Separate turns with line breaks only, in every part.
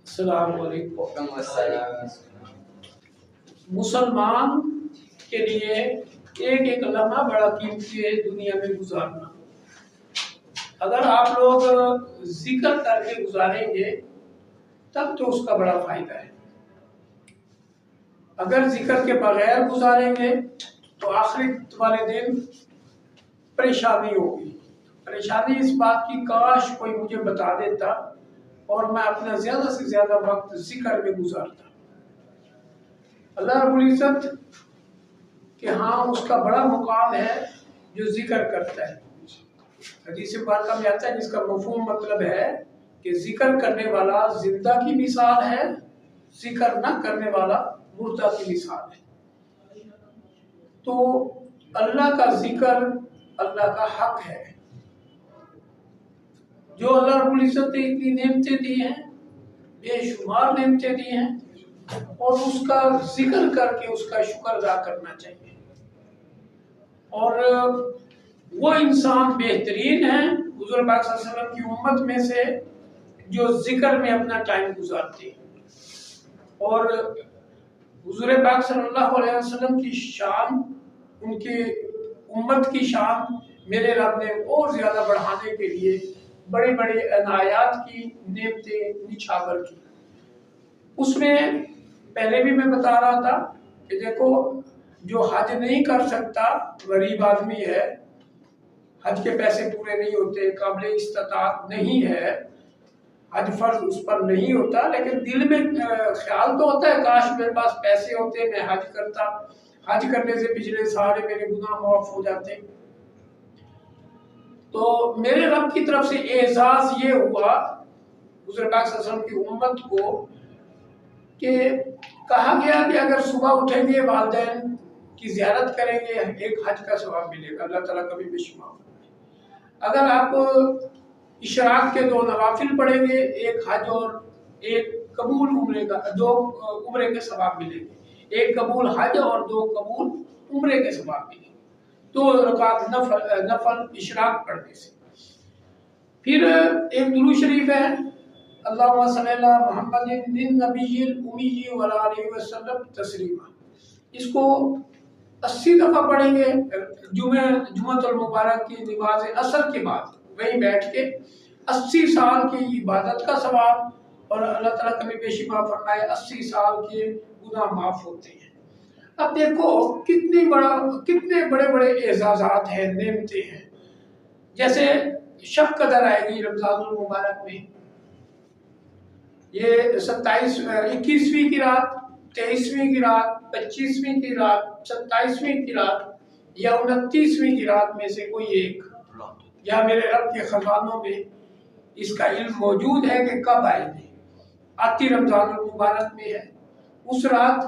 السلام علیکم۔ مسلمان کے لیے ایک ایک لمحہ بڑا قیمتی ہے دنیا میں گزارنا۔ اگر آپ لوگ ذکر کر کے گزاریں گے تب تو اس کا بڑا فائدہ ہے، اگر ذکر کے بغیر گزاریں گے تو آخرت والے دن پریشانی ہوگی۔ پریشانی اس بات کی کاش کوئی مجھے بتا دیتا اور میں اپنا زیادہ سے زیادہ وقت ذکر میں گزارتا۔ اللہ رب العزت کہ ہاں اس کا بڑا مقام ہے جو ذکر کرتا ہے۔ حدیث مبارکہ میں آتا ہے جس کا مفہوم مطلب ہے کہ ذکر کرنے والا زندہ کی مثال ہے، ذکر نہ کرنے والا مردہ کی مثال ہے۔ تو اللہ کا ذکر اللہ کا حق ہے۔ جو اللہ رب العزت نے اتنی نعمتیں دی ہیں، بے شمار نعمتیں دی ہیں، اور اس کا ذکر کر کے اس کا شکر ادا کرنا چاہیے۔ اور وہ انسان بہترین ہیں حضور پاک صلی اللہ علیہ وسلم کی امت میں سے جو ذکر میں اپنا ٹائم گزارتے ہیں۔ اور حضور پاک صلی اللہ علیہ وسلم کی شان، ان کی امت کی شان میرے رب نے اور زیادہ بڑھانے کے لیے بڑے بڑے عنایات کی نعمتیں نچھاور کی۔ اس میں پہلے بھی میں بتا رہا تھا کہ دیکھو جو حج نہیں کر سکتا، غریب آدمی ہے، حج کے پیسے پورے نہیں ہوتے، قابل استطاعت نہیں ہے، حج فرض اس پر نہیں ہوتا، لیکن دل میں خیال تو ہوتا ہے کاش میرے پاس پیسے ہوتے میں حج کرتا، حج کرنے سے پچھلے سارے میرے گناہ معاف ہو جاتے۔ تو میرے رب کی طرف سے اعزاز یہ ہوا حضور پاک صلی اللہ علیہ وسلم کی امت کو کہ کہا گیا کہ اگر صبح اٹھیں گے والدین کی زیارت کریں گے ایک حج کا ثواب ملے گا، اللہ تعالیٰ کبھی بھی شمار کرے۔ اگر آپ اشراق کے 2 نوافل پڑھیں گے ایک حج اور ایک قبول عمرے کا، 2 عمرے کے ثواب ملیں گے، ایک قبول حج اور 2 قبول عمرے کے ثواب ملیں گے، 2 رکعت نفل اشراق پڑھنے سے۔ پھر ایک درود شریف ہے اللہم صلی علی محمد النبی الامی وعلی آلہ وسلم تسلیما، اس کو 80 دفعہ پڑھیں گے جمعۃ المبارک کی نماز عصر کے بعد، وہیں بیٹھ کے 80 سال کی عبادت کا ثواب، اور اللہ تعالیٰ کبھی بے شمار فرمائے 80 سال کے گناہ معاف ہوتے ہیں۔ اب دیکھو کتنے بڑے بڑے اعزازات ہیں، نعمتیں ہیں۔ جیسے شب قدر آئے گی رمضان المبارک میں، یہ 21ویں کی رات، 23ویں کی رات، 25ویں کی رات، 27ویں کی رات یا 29ویں کی رات میں سے کوئی ایک، یا میرے رب کے خزانوں میں اس کا علم موجود ہے کہ کب آئے گی، آتی رمضان المبارک میں ہے۔ اس رات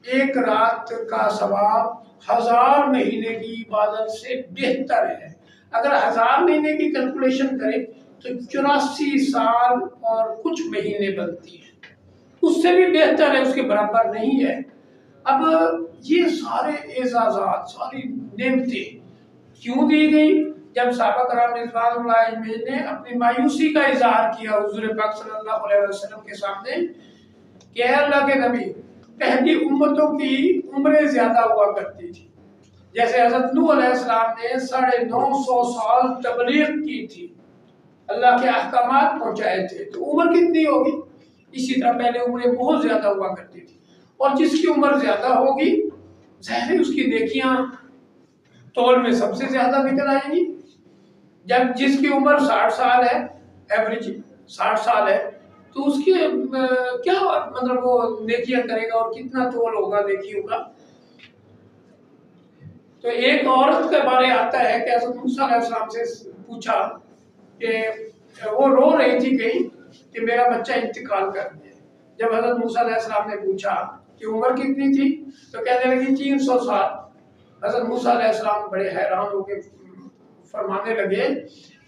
ایک رات کا ثواب 1000 مہینے کی عبادت سے بہتر ہے۔ اگر 1000 مہینے کی کیلکولیشن کریں تو 84 سال اور کچھ مہینے بنتی ہیں، اس سے بھی بہتر ہے، اس کے برابر نہیں ہے۔ اب یہ سارے اعزازات، ساری نعمتیں کیوں دی گئی؟ جب صحابہ کرام رضوان اللہ اجمعین نے اپنی مایوسی کا اظہار کیا حضور پاک صلی اللہ علیہ وسلم کے سامنے کہ اے اللہ کے نبی، پہلی امتوں کی عمریں زیادہ ہوا کرتی تھی، جیسے حضرت نوح علیہ السلام نے 950 سال تبلیغ کی تھی، اللہ کے احکامات پہنچائے تھے، تو عمر کتنی ہوگی؟ اسی طرح پہلے عمریں بہت زیادہ ہوا کرتی تھی، اور جس کی عمر زیادہ ہوگی ظاہر ہے اس کی نیکیاں طول میں سب سے زیادہ نکل آئیں گی۔ جب جس کی عمر 60 سال ہے، ایوریج 60 سال ہے، تو اس کی کیا مطلب وہ نیکیاں کرے گا اور کتنا طول ہوگا نیکیوں کا۔ تو ایک عورت کے بارے آتا ہے کہ حضرت موسیٰ علیہ السلام سے پوچھا کہ وہ رو رہی تھی کہیں کہ میرا بچہ انتقال کر گیا۔ جب حضرت موسیٰ علیہ السلام نے پوچھا کہ عمر کتنی تھی تو کہنے لگی 300 سال۔ حضرت موسیٰ علیہ السلام بڑے حیران ہو کے فرمانے لگے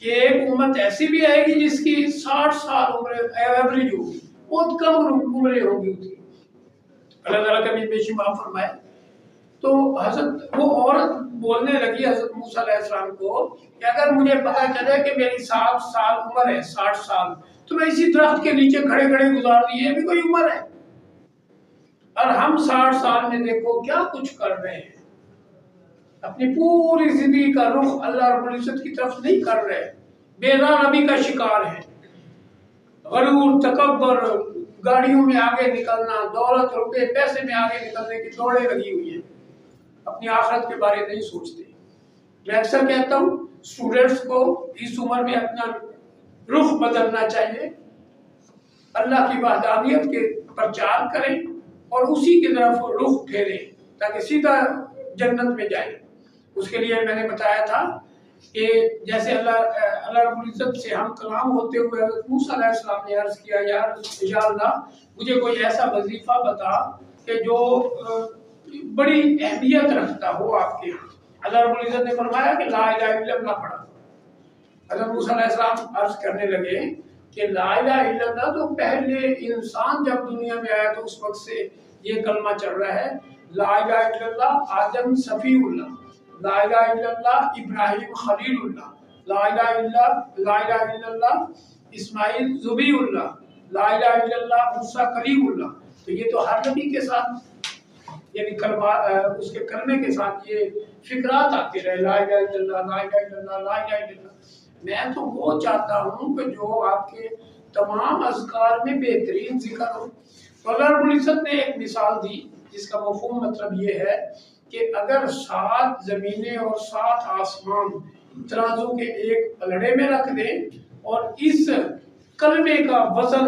کہ ایک امت ایسی بھی آئے گی جس کی 60 سال عمر ایوریج ہوگی، بہت کم عمریں ہوگی اس کی، اللہ تعالیٰ کبھی بے شمار فرمائے۔ تو حضرت وہ عورت بولنے لگی حضرت موسیٰ علیہ السلام کو کہ اگر مجھے پتا چلے کہ میری 60 سال عمر ہے، 60 سال، تو میں اسی درخت کے نیچے کھڑے کھڑے گزار دیے، یہ بھی کوئی عمر ہے؟ اور ہم 60 سال میں دیکھو کیا کچھ کر رہے ہیں، اپنی پوری زندگی کا رخ اللہ رب العزت کی طرف نہیں کر رہے، بے ربی کا شکار ہے، غرور، تکبر، گاڑیوں میں آگے نکلنا، دولت، روپے، پیسے میں آگے نکلنے کی دوڑیں لگی ہوئی ہیں، اپنی آخرت کے بارے نہیں سوچتے۔ میں اکثر کہتا ہوں اسٹوڈنٹس کو اس عمر میں اپنا رخ بدلنا چاہیے، اللہ کی وحدانیت کے پرچار کریں اور اسی کی طرف رخ پھیریں تاکہ سیدھا جنت میں جائیں۔ اس کے لیے میں نے بتایا تھا کہ جیسے اللہ رب العزت سے ہم کلام ہوتے ہوئے حضرت موسیٰ علیہ السلام نے عرض کیا، یا اللہ مجھے کوئی ایسا وظیفہ بتا کہ جو بڑی اہمیت رکھتا ہو آپ کے ہاں۔ اللہ رب العزت نے فرمایا کہ لا الہ الا اللہ پڑھا۔ حضرت موسیٰ علیہ السلام عرض کرنے لگے کہ لا الہ الا اللہ تو پہلے انسان جب دنیا میں آیا تو اس وقت سے یہ کلمہ چل رہا ہے، لا الہ الا اللہ آدم صفی اللہ، لا الہ الا اللہ ابراہیم خلیل اللہ، لا الہ الا اللہ اسماعیل ذبیح اللہ، لا الہ الا اللہ موسیٰ کلیم اللہ۔ تو یہ تو ہر نبی کے ساتھ یعنی اس کے کلمے کے ساتھ یہ فکرات آتے رہے، لا الہ الا اللہ، لا الہ الا اللہ، لا الہ الا اللہ۔ میں تو وہ چاہتا ہوں کہ جو آپ کے تمام اذکار میں بہترین ذکر ہو۔ تو اللہ رب العزت نے ایک مثال دی جس کا مفہوم مطلب یہ ہے کہ اگر 7 زمینیں اور 7 آسمان ترازو کے ایک پلڑے میں رکھ دیں اور اس کلمے کا وزن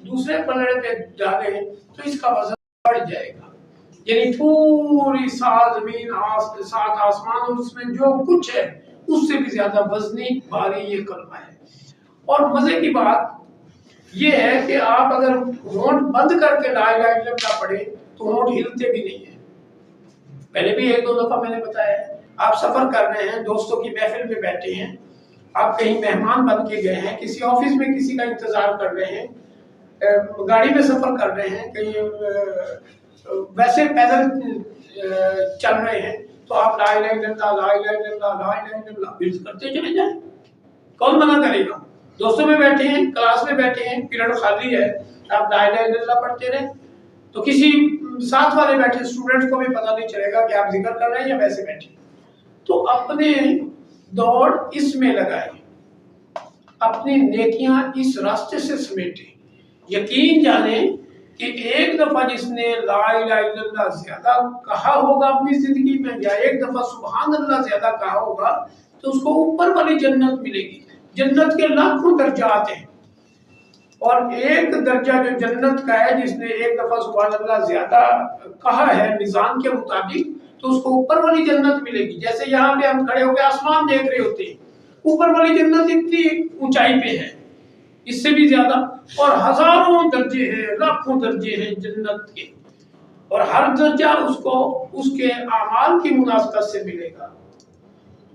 دوسرے پلڑے پہ ڈالیں تو اس کا وزن بڑھ جائے گا، یعنی پوری 7 زمین 7 آسمان اور اس میں جو کچھ ہے اس سے بھی زیادہ وزنی بھاری یہ کلمہ ہے۔ اور مزے کی بات یہ ہے کہ آپ اگر ہونٹ بند کر کے لا الہ الا اللہ پڑھیں تو ہونٹ ہلتے بھی نہیں ہیں۔ پہلے بھی 1-2 دفعہ میں نے بتایا ہے، آپ سفر کر رہے ہیں، دوستوں کی محفل میں بیٹھے ہیں، آپ کہیں مہمان بن کے گئے ہیں، کسی آفس میں کسی کا انتظار کر رہے ہیں، گاڑی میں سفر کر رہے ہیں، کہیں ویسے پیدل چل رہے ہیں، تو آپ لا الہ الا اللہ، لا الہ الا اللہ، لا الہ الا اللہ بلز کرتے چلے جائیں، کون منع کرے گا؟ دوستوں میں بیٹھے ہیں، کلاس میں بیٹھے ہیں، پیریڈ خالی ہے، آپ لا الہ الا اللہ پڑھتے رہے تو کسی ساتھ والے بیٹھے اسٹوڈنٹس کو بھی پتہ نہیں چلے گا کہ آپ ذکر کر رہے ہیں یا ویسے بیٹھے۔ تو اپنے دوڑ اس میں لگائیں، اپنی نیکیاں اس راستے سے سمیٹیں۔ یقین جانیں کہ ایک دفعہ جس نے لا الہ الا اللہ زیادہ کہا ہوگا اپنی زندگی میں، یا ایک دفعہ سبحان اللہ زیادہ کہا ہوگا، تو اس کو اوپر والی جنت ملے گی۔ جنت کے لاکھوں درجات ہیں، اور ایک درجہ جو جنت کا ہے جس نے ایک دفعہ سبحان اللہ زیادہ کہا ہے میزان کے مطابق، تو اس کو اوپر والی جنت ملے گی۔ جیسے یہاں پہ ہم کھڑے ہو کے آسمان دیکھ رہے ہوتے ہیں، اوپر والی جنت اتنی اونچائی پہ ہے، اس سے بھی زیادہ، اور ہزاروں درجے ہیں، لاکھوں درجے ہیں جنت کے، اور ہر درجہ اس کو اس کے اعمال کی مناسبت سے ملے گا۔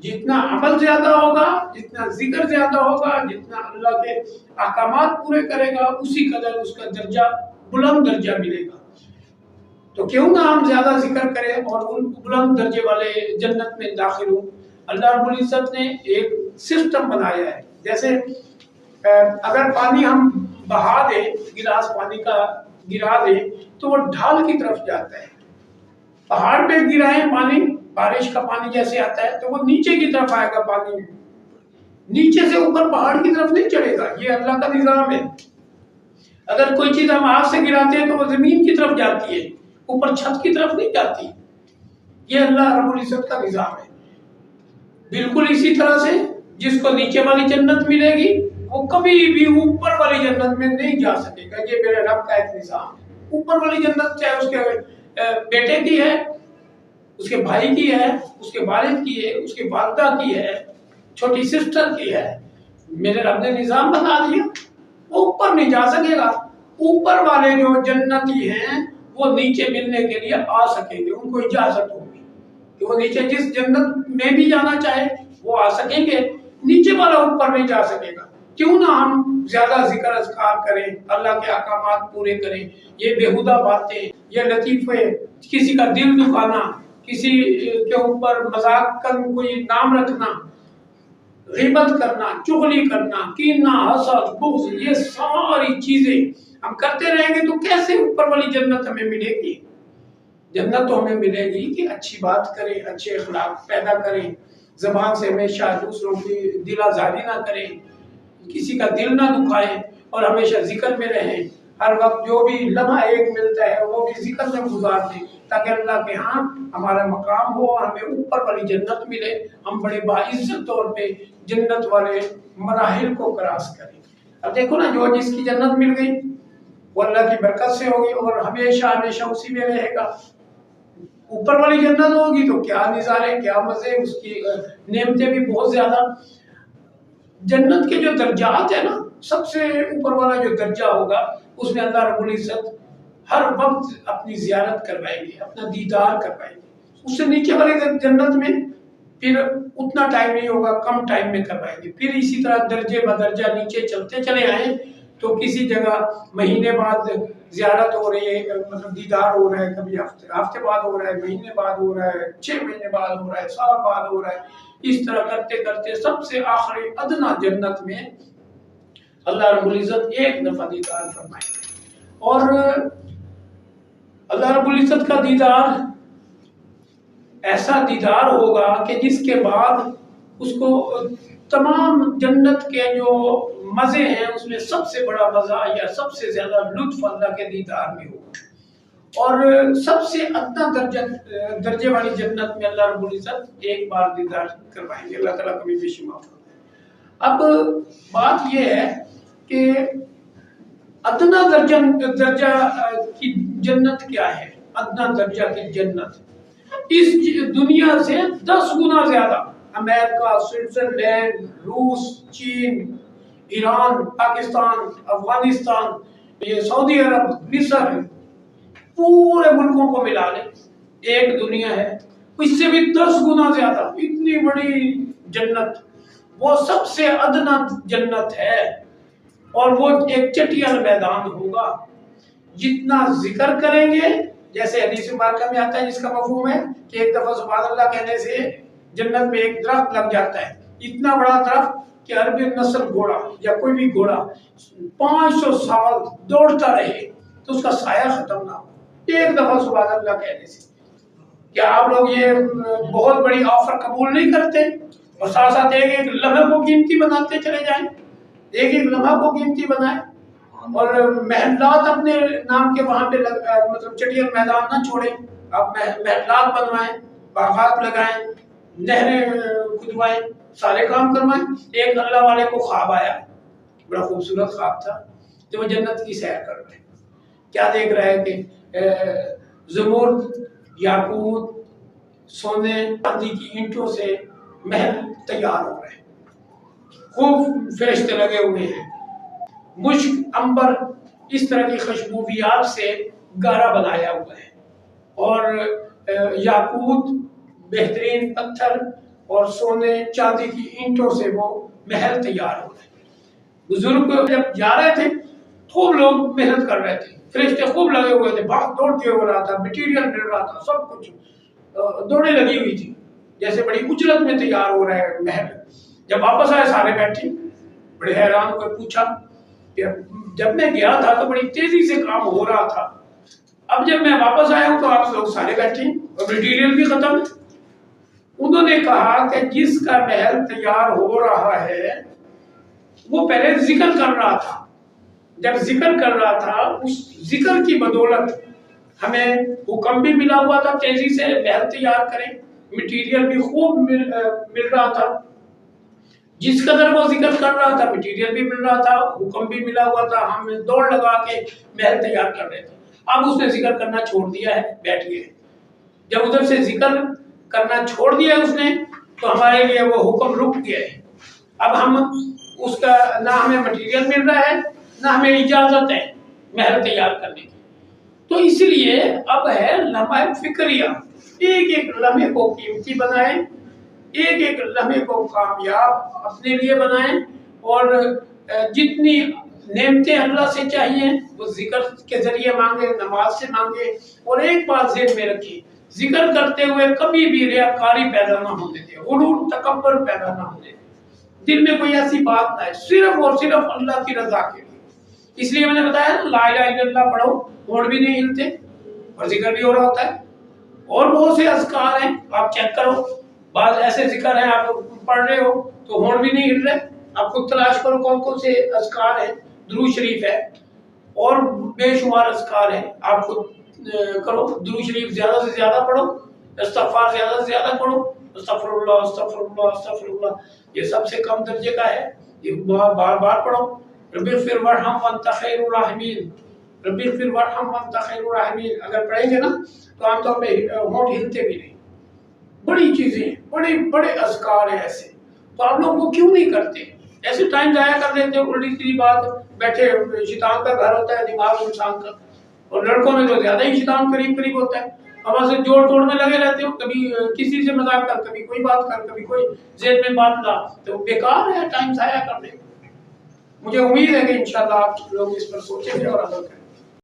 جتنا عمل زیادہ ہوگا، جتنا ذکر زیادہ ہوگا، جتنا اللہ کے احکامات پورے کرے گا، اسی قدر اس کا درجہ بلند درجہ ملے گا۔ تو کیوں نہ ہم زیادہ ذکر کریں اور ان بلند درجے والے جنت میں داخل ہوں۔ اللہ رب العزت نے ایک سسٹم بنایا ہے، جیسے اگر پانی ہم بہا دیں، گلاس پانی کا گرا دیں تو وہ ڈھال کی طرف جاتا ہے۔ پہاڑ پہ گرائیں پانی، بارش کا پانی جیسے آتا ہے تو وہ نیچے کی طرف آئے گا، پانی نیچے سے اوپر پہاڑ کی طرف نہیں چڑھے گا، یہ اللہ کا نظام ہے۔ اگر کوئی چیز ہم آگ سے گراتے ہیں تو وہ زمین کی طرف جاتی ہے، اوپر چھت کی طرف نہیں جاتی۔ یہ اللہ رب العزت کا نظام ہے۔ بالکل اسی طرح سے جس کو نیچے والی جنت ملے گی وہ کبھی بھی اوپر والی جنت میں نہیں جا سکے گا۔ یہ میرے رب کا ایک نظام ہے۔ اوپر والی جنت چاہے اس کے بیٹے کی ہے، اس کے بھائی کی ہے، اس کے والد کی ہے، اس کے والدہ کی ہے، چھوٹی سسٹر کی ہے، میرے رب نے نظام بتا دیا، وہ اوپر نہیں جا سکے گا۔ اوپر والے جو جنتی ہیں وہ نیچے ملنے کے لیے آ سکیں گے، ان کو اجازت ہوگی کہ وہ نیچے جس جنت میں بھی جانا چاہے وہ آ سکیں گے، نیچے والا اوپر نہیں جا سکے گا۔ کیوں نہ ہم زیادہ ذکر اذکار کریں، اللہ کے احکامات پورے کریں۔ یہ بیہودہ باتیں، یہ لطیفے، کسی کا دل دکھانا، کسی کے اوپر مذاق کر کوئی نام رکھنا، غیبت کرنا، چغلی کرنا، کینہ، حسد، بغض، یہ ساری چیزیں ہم کرتے رہیں گے تو کیسے اوپر والی جنت ہمیں ملے گی؟ جنت تو ہمیں ملے گی کہ اچھی بات کریں، اچھے اخلاق پیدا کریں، زبان سے ہمیشہ دوسروں کی دل آزاری نہ کریں، کسی کا دل نہ دکھائیں، اور ہمیشہ ذکر میں رہیں، ہر وقت جو بھی لمحہ ایک ملتا ہے وہ بھی ذکر میں گزار دیں، تاکہ اللہ کے ہاں ہمارا مقام ہو اور ہمیں اوپر والی جنت ملے، ہم بڑے باعزت طور پہ جنت والے مراحل کو کراس کریں۔ اب دیکھو نا، جو جس کی جنت مل گئی وہ اللہ کی برکت سے ہوگی اور ہمیشہ ہمیشہ اسی میں رہے گا۔ اوپر والی جنت ہوگی تو کیا نظارے، کیا مزے، اس کی نعمتیں بھی بہت زیادہ۔ جنت کے جو درجات ہیں نا، سب سے اوپر والا جو درجہ ہوگا اس میں اللہ رب العزت ہر وقت اپنی زیارت کروائیں گے، اپنا دیدار کروائیں گے۔ اس سے نیچے والی جنت میں پھر اتنا ٹائم نہیں ہوگا، کم ٹائم میں کروائیں گے۔ پھر اسی طرح درجے بدرجہ نیچے چلتے چلے آئیں تو کسی جگہ مہینے بعد زیارت ہو رہی ہے، مطلب دیدار ہو رہا ہے، کبھی ہفتے بعد ہو رہا ہے، مہینے بعد ہو رہا ہے، 6 مہینے بعد ہو رہا ہے، سال بعد ہو رہا ہے۔ اس طرح کرتے کرتے سب سے آخری ادنا جنت میں اللہ رب العزت ایک دفعہ دیدار فرمائے گا، اور اللہ رب العزت کا دیدار ایسا دیدار ہوگا کہ جس کے بعد اس کو تمام جنت کے جو مزے ہیں اس میں سب سے بڑا مزہ یا سب سے زیادہ لطف اللہ کے دیدار میں ہوگا، اور سب سے ادنا درجے والی جنت میں اللہ رب العزت ایک بار دیدار کروائیں گے۔ اللہ تعالیٰ کبھی بھی شما فرمائے۔ اب بات یہ ہے کہ ادنا درجہ کی جنت کیا ہے؟ ادنا درجہ کی جنت اس دنیا سے 10 گنا زیادہ، امریکہ، سوئٹزرلینڈ، روس، چین، ایران، پاکستان، افغانستان، یہ سعودی عرب، مصر، پورے ملکوں کو ملا لیں ایک دنیا ہے، اس سے بھی 10 گنا زیادہ، اتنی بڑی جنت، وہ سب سے ادنا جنت ہے، اور وہ ایک چٹیل میدان ہوگا۔ جتنا ذکر کریں گے، جیسے حدیث مبارکہ میں آتا ہے جس کا مفہوم ہے کہ ایک دفعہ سبحان اللہ کہنے سے جنت میں ایک درخت لگ جاتا ہے، اتنا بڑا درخت کہ عربی نسل گھوڑا یا کوئی بھی گھوڑا 500 سال دوڑتا رہے تو اس کا سایہ ختم نہ ہو، ایک دفعہ سبحان اللہ کہنے سے۔ کیا آپ لوگ یہ بہت بڑی آفر قبول نہیں کرتے اور ساتھ ساتھ ایک ایک لمحے کو قیمتی بناتے چلے جائیں؟ ایک ایک لمحہ کو قیمتی بنائیں اور محلات اپنے نام کے وہاں پہ مطلب چٹیل میدان نہ چھوڑیں، آپ محلات بنوائیں، باغات لگائیں، نہریں کھدوائیں، سارے کام کروائیں۔ ایک اللہ والے کو خواب آیا، بڑا خوبصورت خواب تھا، تو وہ جنت کی سیر کر رہے ہیں، کیا دیکھ رہا ہے کہ زمرد، یاقوت، سونے، چاندی کی اینٹوں سے محل تیار ہو رہے ہیں، خوب فرشتے لگے ہوئے ہیں، مشک، عنبر، اس طرح کی خوشبویات سے گارا بنایا ہوا ہے، اور یاقوت، بہترین پتھر اور سونے چاندی کی اینٹوں سے وہ محل تیار ہو رہے ہیں۔ بزرگ جب جا رہے تھے خوب لوگ محنت کر رہے تھے، فرشتے خوب لگے ہوئے تھے، بھاگ دوڑ کے ہو رہا تھا، مٹیریل مل رہا تھا، سب کچھ دوڑیں لگی ہوئی تھی، جیسے بڑی اجرت میں تیار ہو رہا ہے محل۔ جب واپس آئے سارے بیٹھے، بڑے حیران ہو کر پوچھا کہ جب میں گیا تھا تو بڑی تیزی سے کام ہو رہا تھا، اب جب میں واپس آیا ہوں تو آپ لوگ سارے بیٹھے اور مٹیریل بھی ختم ہے۔ انہوں نے کہا کہ جس کا محل تیار ہو رہا ہے وہ پہلے ذکر کر رہا تھا، جب ذکر کر رہا تھا اس ذکر کی بدولت ہمیں حکم بھی ملا ہوا تھا تیزی سے محل تیار کریں، مٹیریل بھی خوب مل رہا تھا، جس قدر وہ ذکر کر رہا تھا مٹیریل بھی مل رہا تھا، حکم بھی ملا ہوا تھا، ہم دوڑ لگا کے محل تیار کر رہے تھے۔ اب اس نے ذکر کرنا چھوڑ دیا ہے، بیٹھ گئے، جب ادھر سے ذکر کرنا چھوڑ دیا اس نے تو ہمارے لیے وہ حکم رک گیا ہے، اب ہم اس کا نہ ہمیں مٹیریل مل رہا ہے نہ ہمیں اجازت ہے محل تیار کرنے کی، تو اس لیے اب ہے لمحہ فکریہ، ایک ایک لمحے کو قیمتی بنائیں، ایک ایک لمحے کو کامیاب اپنے لیے بنائیں، اور جتنی نعمتیں اللہ سے چاہیے وہ ذکر کے ذریعے مانگے، نماز سے مانگے، اور ایک بات ذہن میں رکھیں، ذکر کرتے ہوئے کبھی بھی ریاکاری پیدا نہ ہونے دے، غرور تکبر پیدا نہ ہونے دے، دل میں کوئی ایسی بات نہ ہے، صرف اور صرف اللہ کی رضا کے لیے۔ اس لیے میں نے بتایا نا لا الہ الا اللہ پڑھو، ہونٹ بھی نہیں ہلتے اور ذکر بھی ہو رہا ہوتا ہے۔ اور بہت سے اذکار ہیں، آپ چیک کرو، بعض ایسے ذکر ہیں آپ پڑھ رہے ہو تو ہونٹ بھی نہیں ہل رہے، آپ خود تلاش کرو کون کون سے اذکار ہیں، درود شریف ہے اور بے شمار اذکار ہیں، آپ خود کرو، درود شریف زیادہ سے زیادہ پڑھو، استغفار زیادہ سے زیادہ پڑھو، استغفر اللہ استغفر اللہ استغفر اللہ، یہ سب سے کم درجے کا ہے، یہ بار بار پڑھو۔ رب اغفر وارحم وانت خیر الراحمین، رب اغفر وارحم وانت خیر الراحمین، اگر پڑھیں گے نا تو عام طور پہ ہونٹ ہلتے بھی نہیں۔ بڑی چیزیں، بڑے بڑے اذکار ہیں ایسے، تو آپ لوگ وہ کیوں نہیں کرتے؟ ایسے ٹائم ضائع کر دیتے ہیں، الٹی سیدھی بات، بیٹھے شیطان کا گھر ہوتا ہے دماغ انسان کا، اور لڑکوں میں تو زیادہ ہی شیطان قریب قریب ہوتا ہے، اب سے جوڑ توڑ میں لگے رہتے ہو، کبھی کسی سے مذاق کر، کبھی کوئی بات کر، کبھی کوئی ذہن میں بات لا، تو بیکار ہے ٹائم ضائع کرنے۔ مجھے امید ہے کہ انشاءاللہ آپ لوگ اس پر سوچیں گے اور عمل کریں گے۔